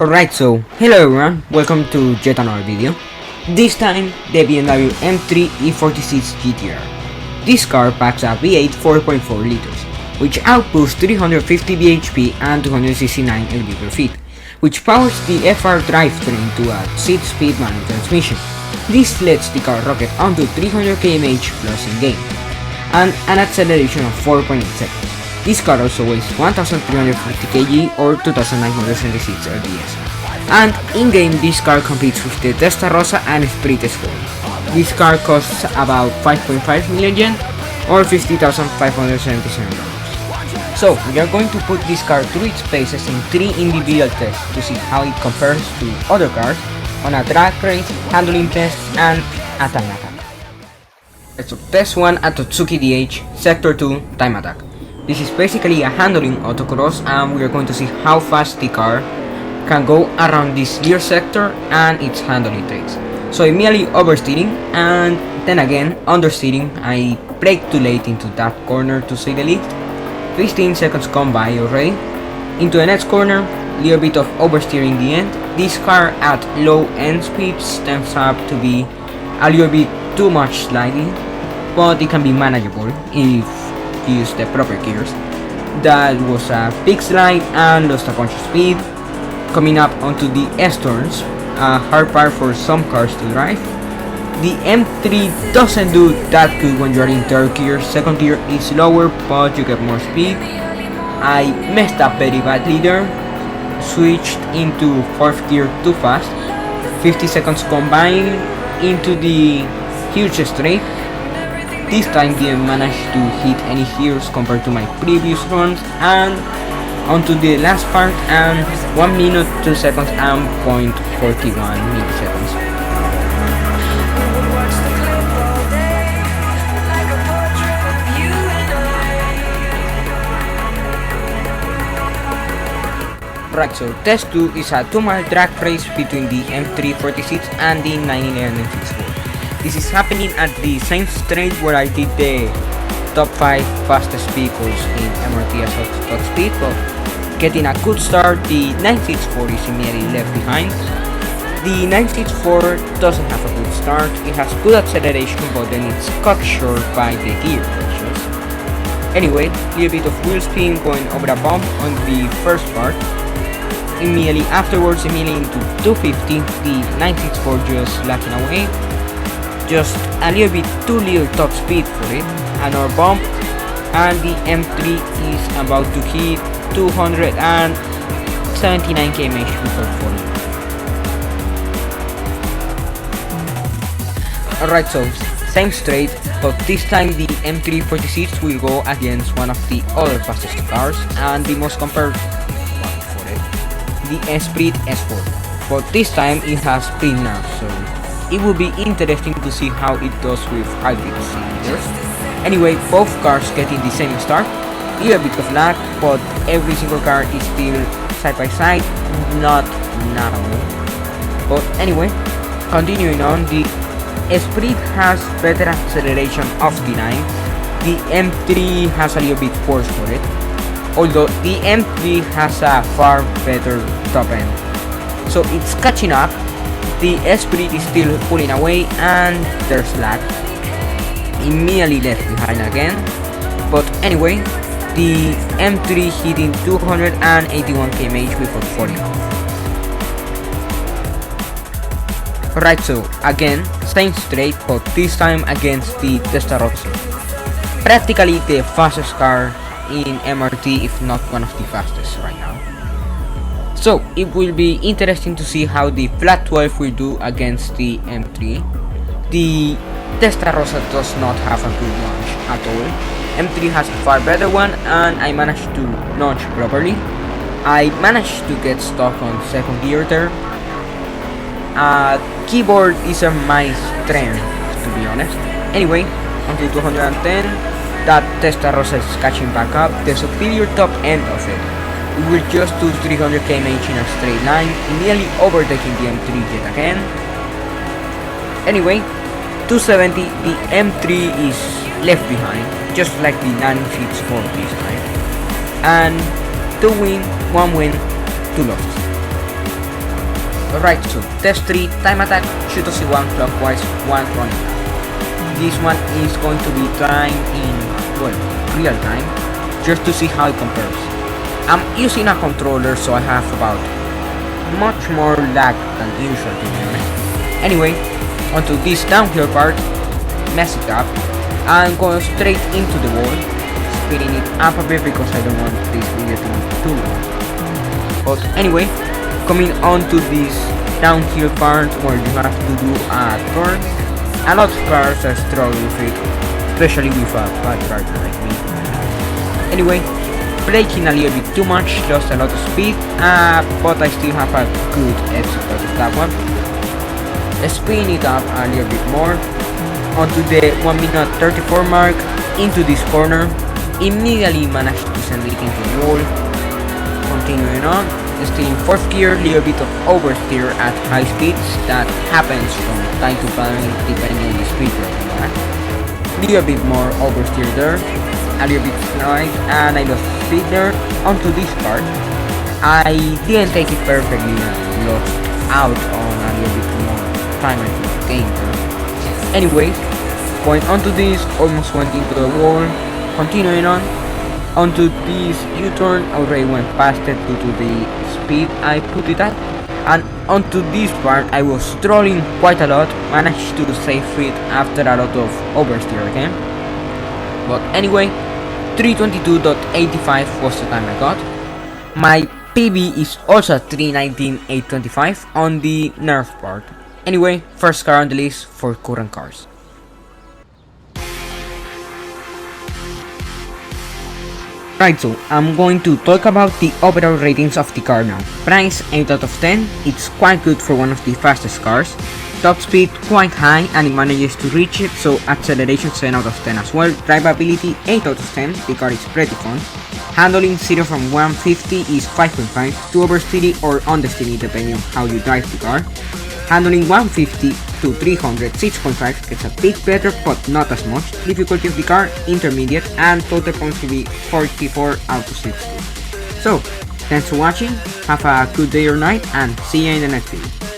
Alright, so hello everyone, welcome to yet another video. This time the BMW M3 E46 GTR. This car packs a V8 4.4 liters, which outputs 350 bhp and 269 lb/ft, which powers the FR drivetrain to a 6-speed manual transmission. This lets the car rocket onto 300 km/h plus in game, and an acceleration of 4.8 seconds. This car also weighs 1350 kg or 2976 lbs. And in-game this car competes with the Testa and Esprit Sport. This car costs about 5.5 million yen or $50,577. So we are going to put this car through its paces in 3 individual tests to see how it compares to other cars on a drag race, handling test, and a time attack. So test 1 at Otsuki DH, Sector 2, time attack. This is basically a handling autocross, and we are going to see how fast the car can go around this rear sector and its handling traits. So immediately oversteering, and then again understeering. I braked too late into that corner to say the least. 15 seconds come by already. Into the next corner, little bit of oversteering the end. This car at low end speeds tends up to be a little bit too much sliding, but it can be manageable if use the proper gears. That was a big slide and lost a bunch of speed. Coming up onto the S-turns, a hard part for some cars to drive. The M3 doesn't do that good when you're in third gear. Second gear is lower, but you get more speed. I messed up very badly there. Switched into fourth gear too fast. 50 seconds combined into the huge straight. This time didn't manage to hit any gears compared to my previous runs, and onto the last part, and 1 minute 2 seconds and 0.41 milliseconds. Right, so test 2 is a 2-mile drag race between the M346 and the 911 M64. This is happening at the same straight where I did the top 5 fastest vehicles in MRT as top speed, but getting a good start, the 964 is immediately left behind. The 964 doesn't have a good start. It has good acceleration, but then it's cut short by the gear changes. Anyway, a little bit of wheel spin going over a bump on the first part. Immediately afterwards, immediately into 250, the 964 just lacking away. Just a little bit too little top speed for it. Another bump, and the M3 is about to hit 279 km/h before falling. Alright, so same straight, but this time the M346 will go against one of the other fastest cars and the most compared one for it, the Esprit S4. But this time it has sprint nerf, so it will be interesting to see how it does with hybrid cylinders. Anyway, both cars getting the same start, little bit of lag, but every single car is still side by side, not narrow. But anyway, continuing on, the Esprit has better acceleration of the 9, the M3 has a little bit worse for it, although the M3 has a far better top end. So it's catching up. The Esprit is still pulling away, and there's lag. Immediately left behind again. But anyway, the M3 hitting 281 km/h before falling off. Right, so again, same straight, but this time against the Testa. Practically the fastest car in MRT, if not one of the fastest right now. So it will be interesting to see how the flat 12 will do against the M3. The Testa does not have a good launch at all. M3 has a far better one, and I managed to launch properly. I managed to get stuck on second gear there. Keyboard isn't my strength, to be honest. Anyway, until 210, that Testa is catching back up. The superior top end of it. We will just do 300 km/h in a straight line, immediately overtaking the M3 yet again. Anyway, 270, the M3 is left behind, just like the 964 this time. And 2 win, 1 win, 2 losses. Right, so test 3, time attack, shoot to C1 clockwise, 1 running. This one is going to be timed in, well, real time, just to see how it compares. I'm using a controller, so I have about much more lag than usual to be honest. Anyway, onto this downhill part, mess it up, and go straight into the wall, speeding it up a bit because I don't want this video to be too long. But anyway, coming on to this downhill part where you have to do a turn, a lot of cars are struggling with it, especially with a bad driver like me. Anyway, braking a little bit too much, lost a lot of speed, but I still have a good exit out of that one. Speeding it up a little bit more, onto the 1 minute 34 mark, into this corner, immediately managed to send it into the wall. Continuing on, still in 4th gear, little bit of oversteer at high speeds, that happens from time to time depending on the speed you're at. Little bit more oversteer there, a little bit slide, and I lost speed there. Onto this part, I didn't take it perfectly and lost out on a little bit more time I gained there. Anyways, going onto this, almost went into the wall. Continuing on, onto this U-turn, already went past it due to the speed I put it at. And onto this part, I was trolling quite a lot, managed to save it after a lot of oversteer again. But anyway, 322.85 was the time I got. My PB is also 319.825 on the nerf part. Anyway, first car on the list for current cars. Right, so I'm going to talk about the overall ratings of the car now. Price 8 out of 10, it's quite good for one of the fastest cars. Top speed quite high and it manages to reach it, so acceleration 7 out of 10 as well. Drivability 8 out of 10, the car is pretty fun. Handling 0 from 150 is 5.5, to oversteering or understeering depending on how you drive the car. Handling 150 to 300, 6.5, it's a bit better but not as much. Difficulty of the car, intermediate, and total points will be 44 out of 60. So, thanks for watching, have a good day or night, and see you in the next video.